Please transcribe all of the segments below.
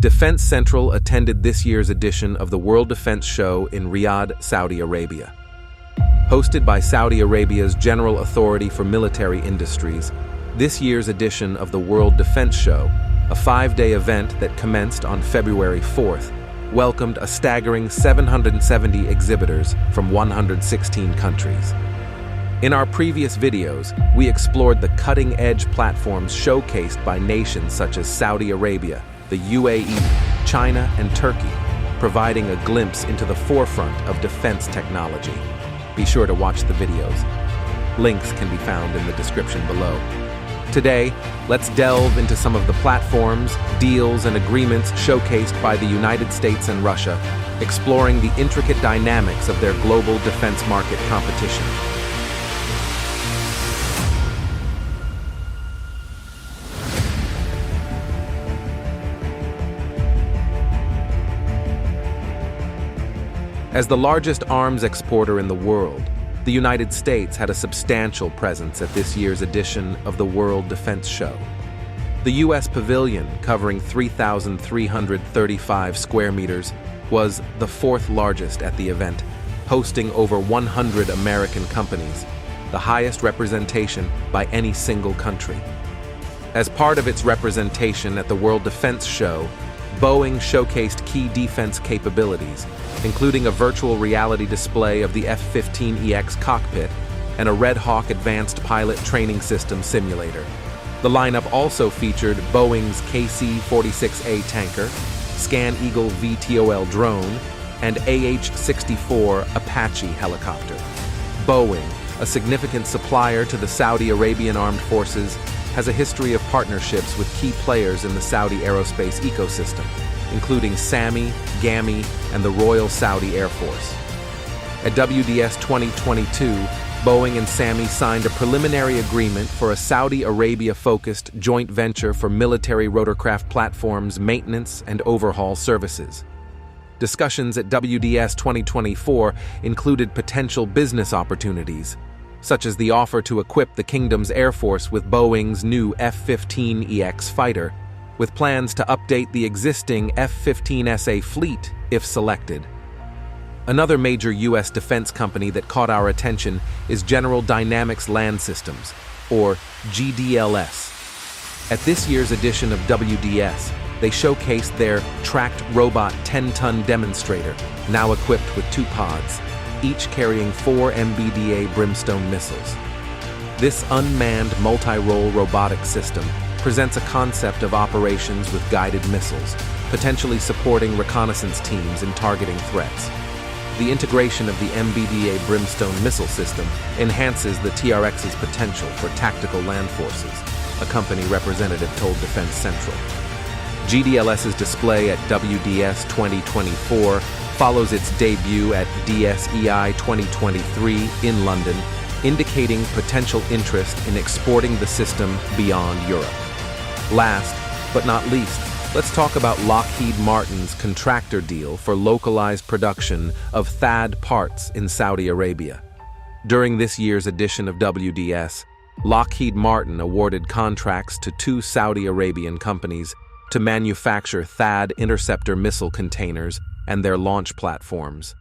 Defense Central attended this year's edition of the World Defense Show in Riyadh, Saudi Arabia. Hosted by Saudi Arabia's General Authority for Military Industries, this year's edition of the World Defense Show, a 5-day event that commenced on February 4th, welcomed a staggering 770 exhibitors from 116 countries. In our previous videos, we explored the cutting-edge platforms showcased by nations such as Saudi Arabia, the UAE, China, and Turkey, providing a glimpse into the forefront of defense technology. Be sure to watch the videos. Links can be found in the description below. Today, let's delve into some of the platforms, deals, and agreements showcased by the United States and Russia, exploring the intricate dynamics of their global defense market competition. As the largest arms exporter in the world, the United States had a substantial presence at this year's edition of the World Defense Show. The U.S. pavilion, covering 3,335 square meters, was the fourth largest at the event, hosting over 100 American companies, the highest representation by any single country. As part of its representation at the World Defense Show, Boeing showcased key defense capabilities, including a virtual reality display of the F-15EX cockpit and a Red Hawk Advanced Pilot Training System simulator. The lineup also featured Boeing's KC-46A tanker, ScanEagle VTOL drone, and AH-64 Apache helicopter. Boeing, a significant supplier to the Saudi Arabian Armed Forces, has a history of partnerships with key players in the Saudi aerospace ecosystem, including SAMI, GAMI, and the Royal Saudi Air Force. At WDS 2022, Boeing and SAMI signed a preliminary agreement for a Saudi Arabia-focused joint venture for military rotorcraft platforms maintenance and overhaul services. Discussions at WDS 2024 included potential business opportunities, such as the offer to equip the Kingdom's Air Force with Boeing's new F-15EX fighter, with plans to update the existing F-15SA fleet if selected. Another major U.S. defense company that caught our attention is General Dynamics Land Systems, or GDLS. At this year's edition of WDS, they showcased their tracked robot 10-ton demonstrator, now equipped with 2 pods, each carrying 4 MBDA Brimstone missiles. This unmanned multi-role robotic system presents a concept of operations with guided missiles, potentially supporting reconnaissance teams in targeting threats. The integration of the MBDA Brimstone missile system enhances the TRX's potential for tactical land forces, a company representative told Defense Central. GDLS's display at WDS 2024 follows its debut at DSEI 2023 in London, indicating potential interest in exporting the system beyond Europe. Last, but not least, let's talk about Lockheed Martin's contractor deal for localized production of THAAD parts in Saudi Arabia. During this year's edition of WDS, Lockheed Martin awarded contracts to 2 Saudi Arabian companies to manufacture THAAD interceptor missile containers and their launch platforms.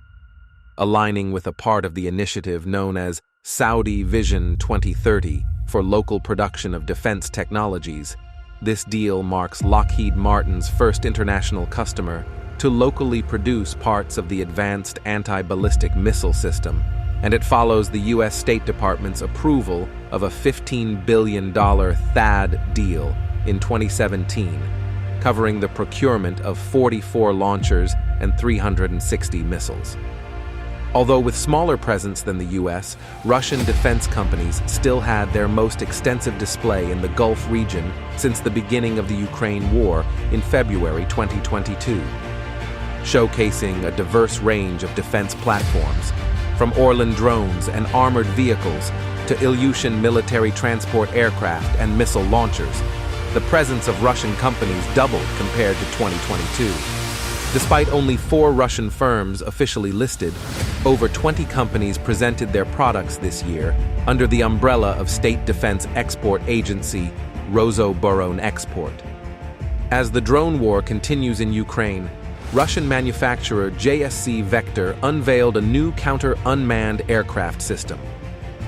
Aligning with a part of the initiative known as Saudi Vision 2030 for local production of defense technologies, this deal marks Lockheed Martin's first international customer to locally produce parts of the advanced anti-ballistic missile system, and it follows the U.S. State Department's approval of a $15 billion THAAD deal in 2017, covering the procurement of 44 launchers and 360 missiles. Although with smaller presence than the U.S., Russian defense companies still had their most extensive display in the Gulf region since the beginning of the Ukraine war in February 2022, showcasing a diverse range of defense platforms, from Orlan drones and armored vehicles to Ilyushin military transport aircraft and missile launchers. The presence of Russian companies doubled compared to 2022. Despite only 4 Russian firms officially listed, over 20 companies presented their products this year under the umbrella of State Defense Export Agency Rosoboronexport. As the drone war continues in Ukraine, Russian manufacturer JSC Vector unveiled a new counter-unmanned aircraft system.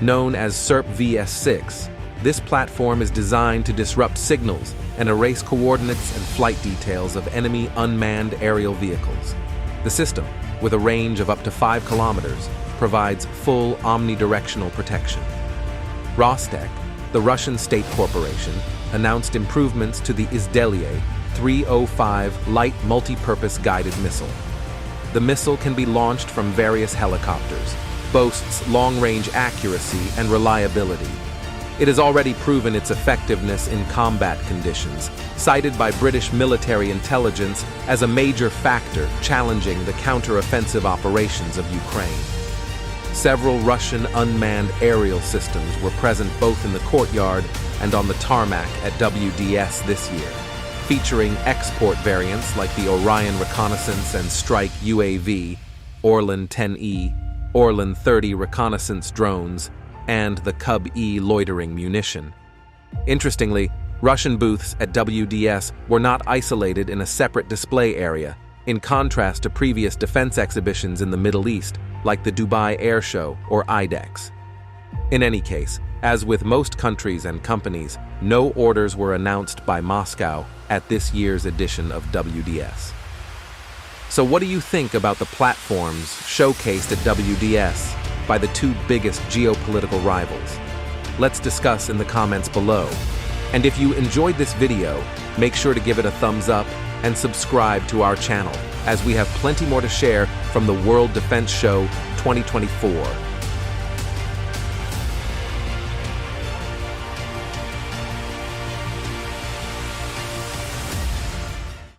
Known as SERP VS-6, this platform is designed to disrupt signals and erase coordinates and flight details of enemy unmanned aerial vehicles. The system, with a range of up to 5 kilometers, provides full omnidirectional protection. Rostec, the Russian state corporation, announced improvements to the Izdeliye 305 light multi-purpose guided missile. The missile can be launched from various helicopters, boasts long-range accuracy and reliability. It has already proven its effectiveness in combat conditions, cited by British military intelligence as a major factor challenging the counter-offensive operations of Ukraine. Several Russian unmanned aerial systems were present both in the courtyard and on the tarmac at WDS this year, featuring export variants like the Orion Reconnaissance and Strike UAV, Orlan 10E, Orlan 30 reconnaissance drones, and the Cub-E loitering munition. Interestingly, Russian booths at WDS were not isolated in a separate display area, in contrast to previous defense exhibitions in the Middle East, like the Dubai Air Show or IDEX. In any case, as with most countries and companies, no orders were announced by Moscow at this year's edition of WDS. So what do you think about the platforms showcased at WDS by the two biggest geopolitical rivals? Let's discuss in the comments below. And if you enjoyed this video, make sure to give it a thumbs up and subscribe to our channel, as we have plenty more to share from the World Defense Show 2024.